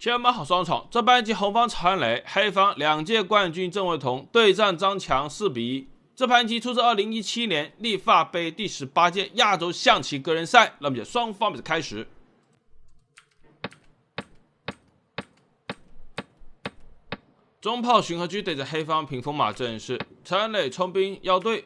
天马好双闯，这盘棋红方曹安磊，黑方2届冠军郑伟彤对战张强4-1。这盘棋出自2017年立法杯第18届亚洲象棋个人赛。那么双方比赛开始。中炮巡河车对着黑方屏风马阵势，曹安磊冲兵要对。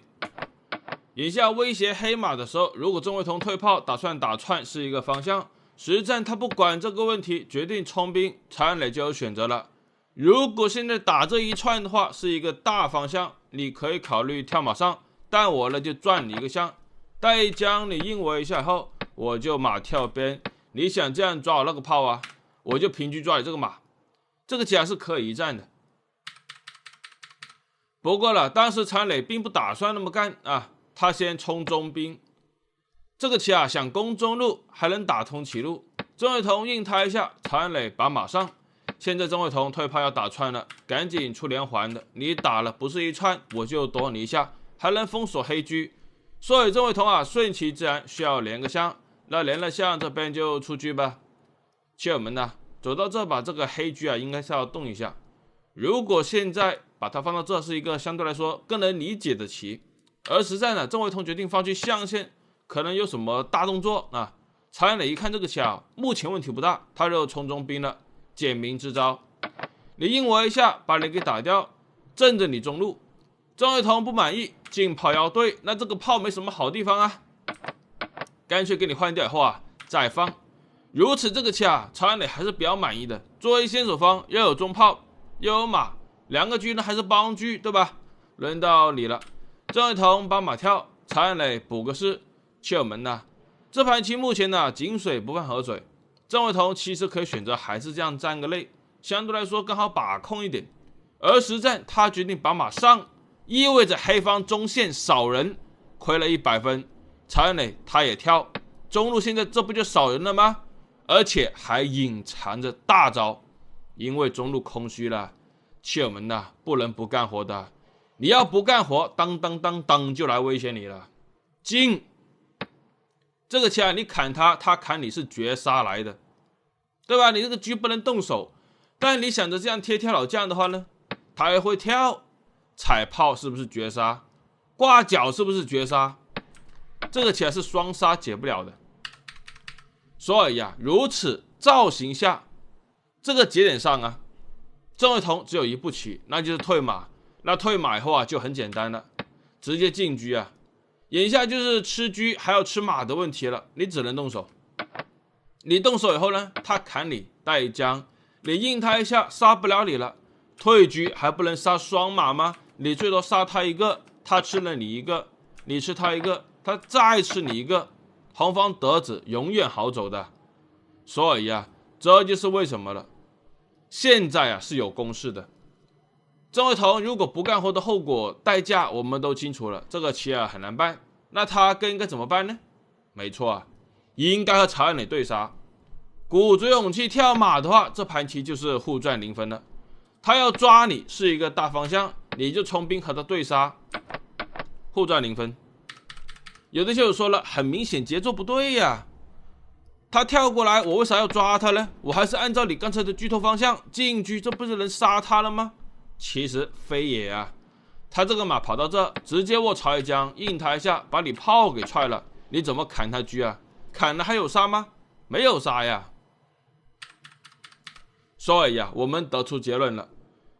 眼下威胁黑马的时候，如果郑伟彤退炮打算打串是一个方向。实战他不管这个问题，决定冲兵，曹安磊就有选择了。如果现在打这一串的话，是一个大方向，你可以考虑跳马上，但我呢就转你一个向，待将你应我一下后，我就马跳边。你想这样抓我那个炮啊，我就平局抓你这个马，这个棋是可以一战的。不过了，当时曹安磊并不打算那么干啊，他先冲中兵。这个棋想攻中路还能打通棋路，郑伟彤应他一下，曹安磊把马上。现在郑伟彤退炮要打串了，赶紧出连环的，你打了不是一串，我就躲你一下，还能封锁黑车。所以郑伟彤顺其自然需要连个象，那连了象这边就出车吧。棋友们走到这把这个黑车应该是要动一下。如果现在把它放到这，是一个相对来说更能理解的棋，而实在郑伟彤决定放弃象线。可能有什么大动作啊？曹安磊一看这个棋目前问题不大，他就冲中兵了，简明之招。你应我一下，把你给打掉，镇着你中路。郑伟彤不满意，进炮要对，那这个炮没什么好地方啊，干脆给你换掉以后再放。如此这个棋曹安磊还是比较满意的。作为先手方，又有中炮，又有马，2个车呢还是帮车，对吧？轮到你了，郑伟彤把马跳，曹安磊补个士。棋友们这盘棋目前井水不犯河水，郑伟彤其实可以选择还是这样站个内，相对来说更好把控一点。而实战他决定把马上，意味着黑方中线少人，亏了100分。曹安磊他也跳，中路现在这不就少人了吗？而且还隐藏着大招，因为中路空虚了。棋友们不能不干活的，你要不干活，当就来威胁你了。进。这个棋你砍他，他砍你是绝杀来的，对吧？你这个车不能动手，但你想着这样贴跳老将的话呢，他也会跳，踩炮是不是绝杀？挂角是不是绝杀？这个棋是双杀解不了的。所以如此造型下，这个节点上郑伟彤只有一步棋，那就是退马。那退马以后就很简单了，直接进车眼下就是吃车还要吃马的问题了，你只能动手。你动手以后呢，他砍你带将，你应他一下杀不了你了。退车还不能杀双马吗？你最多杀他一个，他吃了你一个，你吃他一个，他再吃你一个，红方德子永远好走的。所以这就是为什么了。现在是有公式的。郑伟彤如果不干活的后果代价我们都清楚了，这个棋很难办。那他更应该怎么办呢？没错应该和曹安磊对杀。鼓足勇气跳马的话，这盘棋就是互赚0分了。他要抓你是一个大方向，你就冲兵和他对杀，互赚0分。有的就说了，很明显节奏不对他跳过来，我为啥要抓他呢？我还是按照你刚才的车头方向进去，这不是能杀他了吗？其实非也他这个马跑到这，直接握曹一将，应他一下，把你炮给踹了，你怎么砍他车砍了还有杀吗？没有杀所以我们得出结论了。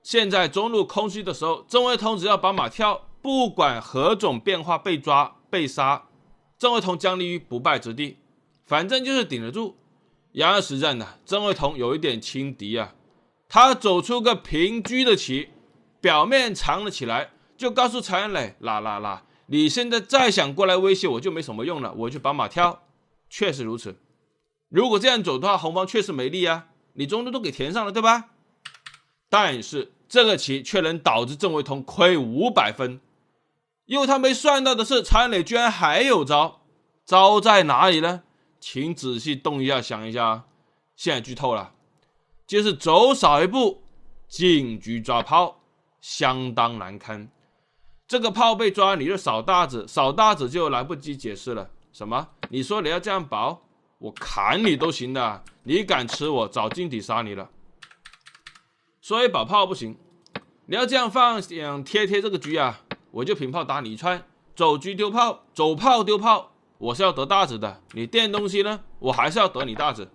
现在中路空虚的时候，郑伟彤只要把马跳，不管何种变化被抓被杀，郑伟彤将立于不败之地，反正就是顶得住。然而实战郑伟彤有一点轻敌他走出个平车的棋，表面藏了起来，就告诉曹安磊啦，你现在再想过来威胁我就没什么用了，我就把马跳。确实如此，如果这样走的话，红方确实没力你中路都给填上了，对吧？但是这个棋却能导致郑伟彤亏500分，因为他没算到的是曹安磊居然还有招。招在哪里呢？请仔细动一下想一下现在剧透了，就是走少一步进车抓炮，相当难堪。这个炮被抓，你就扫大子，扫大子就来不及解释了。什么？你说你要这样保，我砍你都行的，你敢吃我早进底杀你了。所以保炮不行。你要这样放想贴这个车啊，我就平炮打你一串，走车丢炮，走炮丢炮，我是要得大子的。你垫东西呢，我还是要得你大子。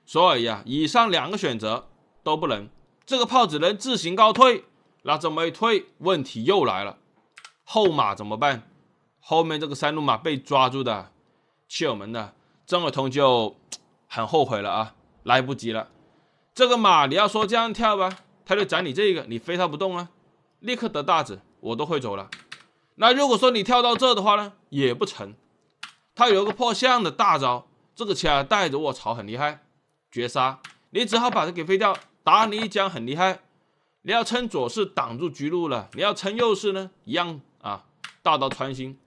所以以上2个选择都不能，这个炮只能自行告退。那这么一退，问题又来了，后马怎么办？后面这个3路马被抓住的，气友们呢，郑伟彤就很后悔了啊，来不及了。这个马你要说这样跳吧，他就斩你这个，你非他不动啊，立刻得大子，我都会走了。那如果说你跳到这的话呢，也不成。他有一个破相的大招，这个枪带着卧槽很厉害，绝杀，你只好把它给飞掉，打你一将很厉害。你要撑左势挡住车路了，你要撑右势呢，一样啊，大刀穿心，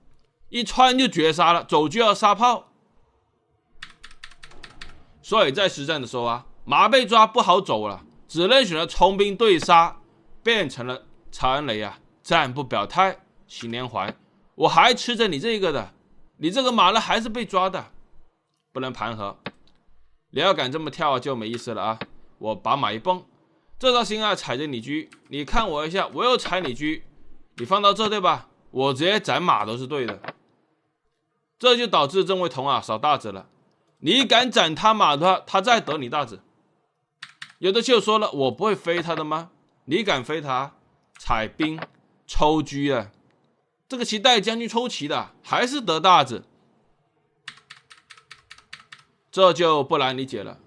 一穿就绝杀了，走就要杀炮。所以在实战的时候啊，马被抓不好走了，只能选择冲兵对杀，变成了曹恩雷啊，暂不表态，心连环，我还吃着你这个的，你这个马呢还是被抓的，不能盘合。你要敢这么跳就没意思了啊！我把马一蹦，这招心啊踩着你车，你看我一下，我又踩你车，你放到这对吧？我直接斩马都是对的，这就导致郑伟彤啊少大子了。你敢斩他马的话，他再得你大子。有的就说了，我不会飞他的吗？你敢飞他，踩兵抽车啊！这个骑带将军抽骑的，还是得大子，这就不难理解了。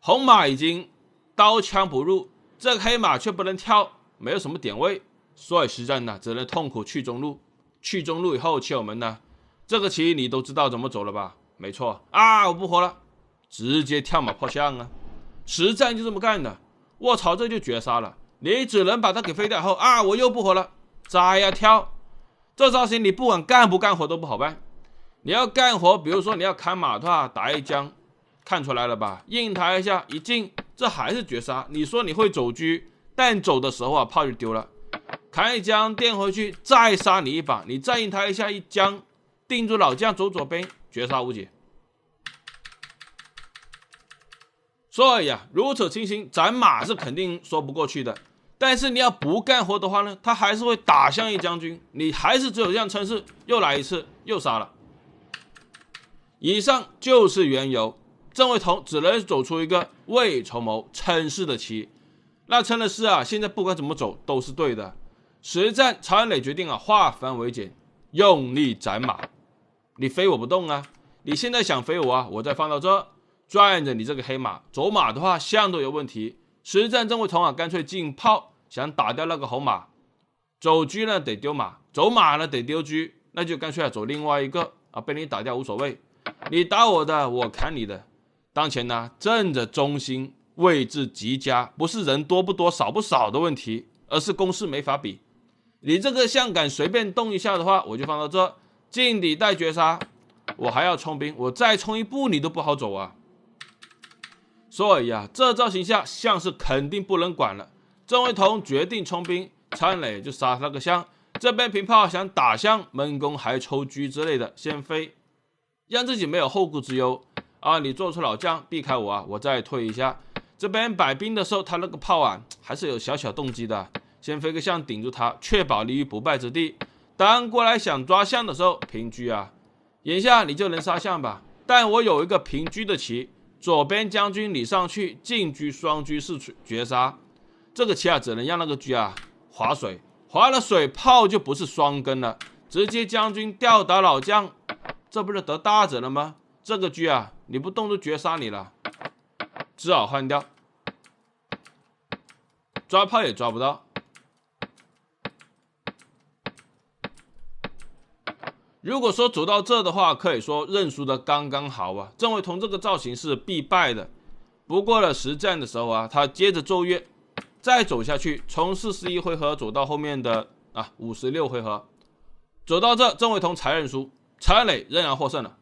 红马已经刀枪不入，这个黑马却不能跳，没有什么点位，所以实战呢只能痛苦去中路。去中路以后，骑友们呢，这个棋你都知道怎么走了吧？没错啊，我不活了，直接跳马破相啊！实战就这么干的，卧槽，这就绝杀了。你只能把它给飞掉后啊，我又不活了，再要跳。这造型你不管干不干活都不好办。你要干活，比如说你要砍马的话，打一将，看出来了吧？硬抬一下一进，这还是绝杀。你说你会走车，但走的时候啊，炮就丢了。砍一将垫回去，再杀你一把，你再硬抬一下一将，定住老将走左边，绝杀无解。所以啊，如此情形，斩马是肯定说不过去的。但是你要不干活的话呢，他还是会打向一将军，你还是只有这样撑势，又来一次，又杀了。以上就是缘由，郑伟彤只能走出一个未筹谋撑势的棋。那撑的势啊，现在不管怎么走都是对的。实战曹恩磊决定啊，化繁为简，用力斩马。你飞我不动啊，你现在想飞我啊，我再放到这，转着你这个黑马，走马的话相都有问题。实战郑伟彤啊，干脆进炮，想打掉那个红马。走车呢得丢马，走马呢得丢车，那就干脆走另外一个啊，被你打掉无所谓。你打我的，我砍你的。当前呢，正着中心位置极佳，不是人多不多、少不少的问题，而是攻势没法比。你这个象杆随便动一下的话，我就放到这，进底带绝杀，我还要冲兵，我再冲一步你都不好走啊。所以啊，这造型下象是肯定不能管了。郑伟彤决定冲兵，曹恩磊就杀那个象，这边平炮想打象闷弓还抽车之类的，先飞，让自己没有后顾之忧啊！你做出老将避开我啊，我再退一下。这边摆兵的时候，他那个炮啊还是有小小动机的，先飞个象顶住他，确保立于不败之地。当过来想抓象的时候，平车啊，眼下你就能杀象吧？但我有一个平车的棋，左边将军你上去，进车双车是绝杀。这个棋啊，只能让那个车啊划水，划了水炮就不是双根了，直接将军吊打老将，这不是得大子了吗？这个车啊，你不动就绝杀你了，只好换掉，抓炮也抓不到。如果说走到这的话，可以说认输的刚刚好啊。郑伟彤这个造型是必败的，不过了实战的时候啊，他接着奏乐，再走下去，从41回合走到后面的56回合，走到这，郑伟彤才认输，曹恩磊仍然获胜了。